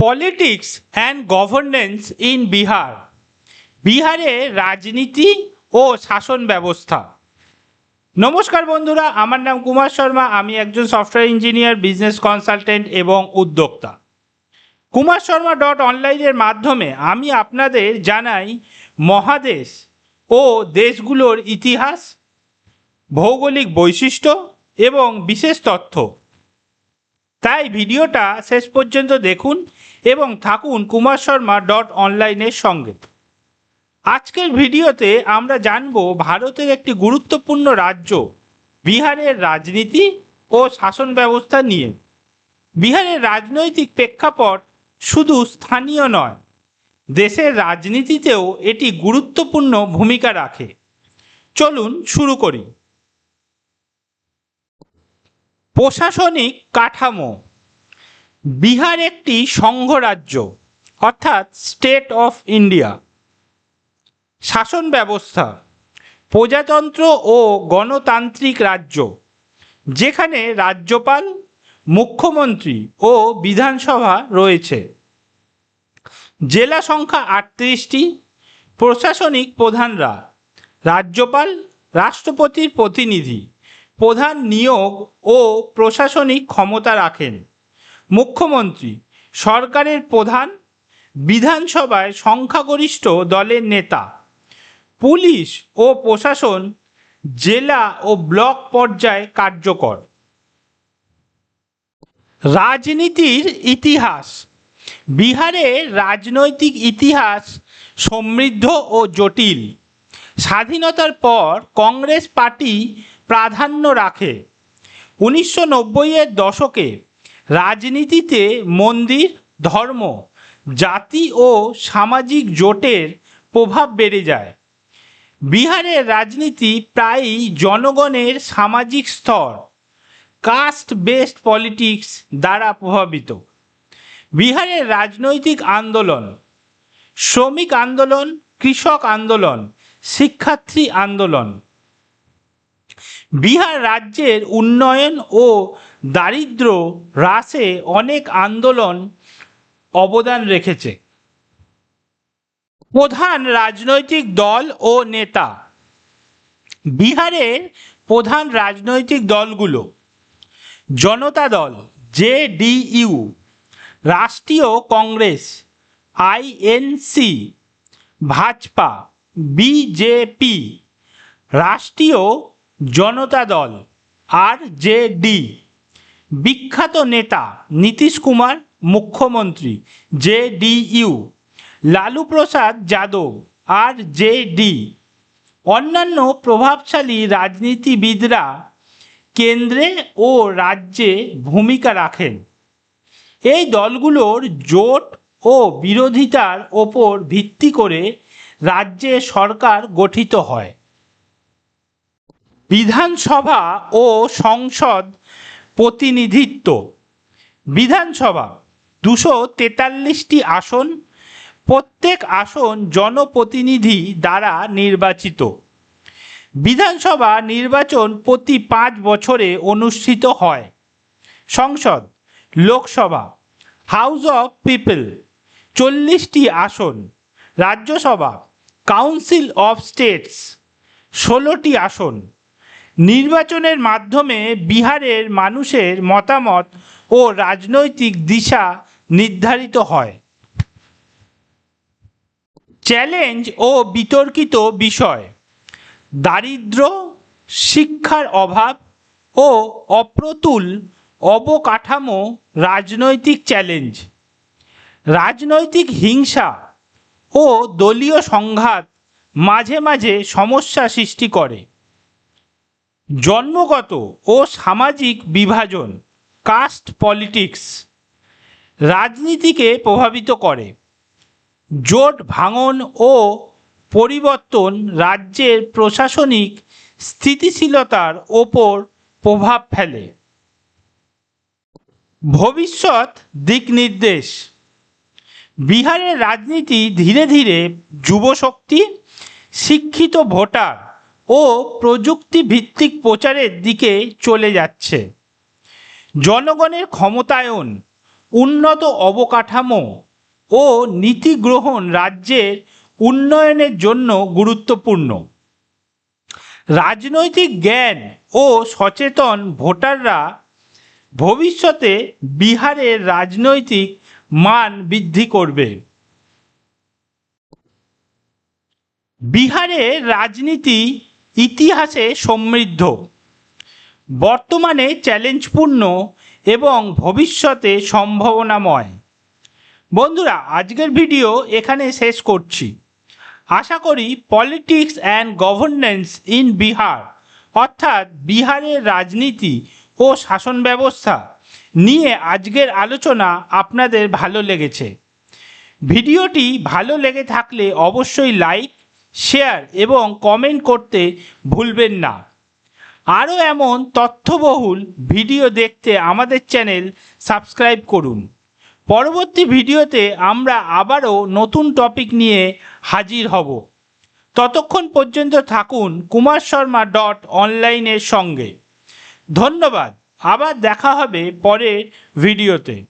Politics and governance in Bihar, বিহারের রাজনীতি ও শাসন ব্যবস্থা। নমস্কার বন্ধুরা, আমার নাম কুমার শর্মা। আমি একজন সফটওয়্যার ইঞ্জিনিয়ার, বিজনেস কনসালটেন্ট এবং উদ্যোক্তা। কুমার শর্মা অনলাইনের মাধ্যমে আমি আপনাদের জানাই মহাদেশ ও দেশগুলোর ইতিহাস, ভৌগোলিক বৈশিষ্ট্য এবং বিশেষ তথ্য। তাই ভিডিওটা শেষ পর্যন্ত দেখুন এবং থাকুন কুমার শর্মা অনলাইনের সঙ্গে। আজকের ভিডিওতে আমরা জানব ভারতের একটি গুরুত্বপূর্ণ রাজ্য বিহারের রাজনীতি ও শাসন ব্যবস্থা নিয়ে। বিহারের রাজনৈতিক প্রেক্ষাপট শুধু স্থানীয় নয়, দেশের রাজনীতিতেও এটি গুরুত্বপূর্ণ ভূমিকা রাখে। চলুন শুরু করি। প্রশাসনিক কাঠামো। বিহার একটি সংঘ রাজ্য, অর্থাৎ স্টেট অফ ইন্ডিয়া। শাসন ব্যবস্থা প্রজাতন্ত্র ও গণতান্ত্রিক রাজ্য, যেখানে রাজ্যপাল, মুখ্যমন্ত্রী ও বিধানসভা রয়েছে। জেলা সংখ্যা 38টি। প্রশাসনিক প্রধানরা রাজ্যপাল, রাষ্ট্রপতির প্রতিনিধি, প্রধান নিয়োগ ও প্রশাসনিক ক্ষমতা রাখেন। মুখ্যমন্ত্রী সরকারের প্রধান, বিধানসভায় সংখ্যাগরিষ্ঠ দলের নেতা। পুলিশ ও প্রশাসন জেলা ও ব্লক পর্যায়ে কার্যকর। রাজনীতির ইতিহাস। বিহারের রাজনৈতিক ইতিহাস সমৃদ্ধ ও জটিল। স্বাধীনতার পর কংগ্রেস পার্টি প্রাধান্য রাখে। 1990-এর দশকে রাজনীতিতে মন্দির, ধর্ম, জাতি ও সামাজিক জোটের প্রভাব বেড়ে যায়। বিহারের রাজনীতি প্রায়ই জনগণের সামাজিক স্তর, কাস্ট বেসড পলিটিক্স দ্বারা প্রভাবিত। বিহারের রাজনৈতিক আন্দোলন: শ্রমিক আন্দোলন, কৃষক আন্দোলন, শিক্ষার্থী আন্দোলন। বিহার রাজ্যের উন্নয়ন ও দারিদ্র্য হ্রাসে অনেক আন্দোলন অবদান রেখেছে। প্রধান রাজনৈতিক দল ও নেতা। বিহারের প্রধান রাজনৈতিক দলগুলো: জনতা দল JDU, রাষ্ট্রীয় কংগ্রেস INC, ভাজপা BJP, রাষ্ট্রীয় জনতা দল RJD। বিখ্যাত নেতা নীতিশ কুমার, মুখ্যমন্ত্রী JDU, লালু প্রসাদ যাদব RJD। অন্যান্য প্রভাবশালী রাজনীতিবিদরা কেন্দ্রে ও রাজ্যে ভূমিকা রাখেন। এই দলগুলোর জোট ও বিরোধিতার ওপর ভিত্তি করে রাজ্যে সরকার গঠিত হয়। বিধানসভা ও সংসদ প্রতিনিধিত্ব। বিধানসভা 243টি আসন, প্রত্যেক আসন জনপ্রতিনিধি দ্বারা নির্বাচিত। বিধানসভা নির্বাচন প্রতি 5 বছরে অনুষ্ঠিত হয়। সংসদ লোকসভা হাউস অফ পিপল 40টি আসন। রাজ্যসভা কাউন্সিল অফ স্টেটস 16টি আসন। নির্বাচনের মাধ্যমে বিহারের মানুষের মতামত ও রাজনৈতিক দিশা নির্ধারিত হয়। চ্যালেঞ্জ ও বিতর্কিত বিষয়: দারিদ্র্য, শিক্ষার অভাব ও অপ্রতুল অবকাঠামো রাজনৈতিক চ্যালেঞ্জ। রাজনৈতিক হিংসা ও দলীয় সংঘাত মাঝে মাঝে সমস্যা সৃষ্টি করে। জন্মগত ও সামাজিক বিভাজন কাস্ট পলিটিক্স রাজনীতিকে প্রভাবিত করে। জোট ভাঙন ও পরিবর্তন রাজ্যের প্রশাসনিক স্থিতিশীলতার ওপর প্রভাব ফেলে। ভবিষ্যৎ দিকনির্দেশ: বিহারের রাজনীতি ধীরে ধীরে যুবশক্তি, শিক্ষিত ভোটার ও প্রযুক্তি ভিত্তিক প্রচারের দিকে চলে যাচ্ছে। জনগণের ক্ষমতায়ন উন্নত অবকাঠামো ও নীতি গ্রহণ রাজ্যের উন্নয়নের জন্য গুরুত্বপূর্ণ। রাজনৈতিক জ্ঞান ও সচেতন ভোটাররা ভবিষ্যতে বিহারের রাজনৈতিক মান বৃদ্ধি করবে। বিহারের রাজনীতি ইতিহাসে সমৃদ্ধ, বর্তমানে চ্যালেঞ্জপূর্ণ এবং ভবিষ্যতে সম্ভাবনাময়। বন্ধুরা, আজকের ভিডিও এখানে শেষ করছি। আশা করি politics and governance in Bihar অর্থাৎ বিহারের রাজনীতি ও শাসন ব্যবস্থা নিয়ে আজকের আলোচনা আপনাদের ভালো লেগেছে। ভিডিওটি ভালো লেগে থাকলে অবশ্যই লাইক, শেয়ার এবং কমেন্ট করতে ভুলবেন না। আরও এমন তথ্যবহুল ভিডিও দেখতে আমাদের চ্যানেল সাবস্ক্রাইব করুন। পরবর্তী ভিডিওতে আমরা আবারও নতুন টপিক নিয়ে হাজির হব। ততক্ষণ পর্যন্ত থাকুন kumarsharma.online এর সঙ্গে। ধন্যবাদ। আবার দেখা হবে পরের ভিডিওতে।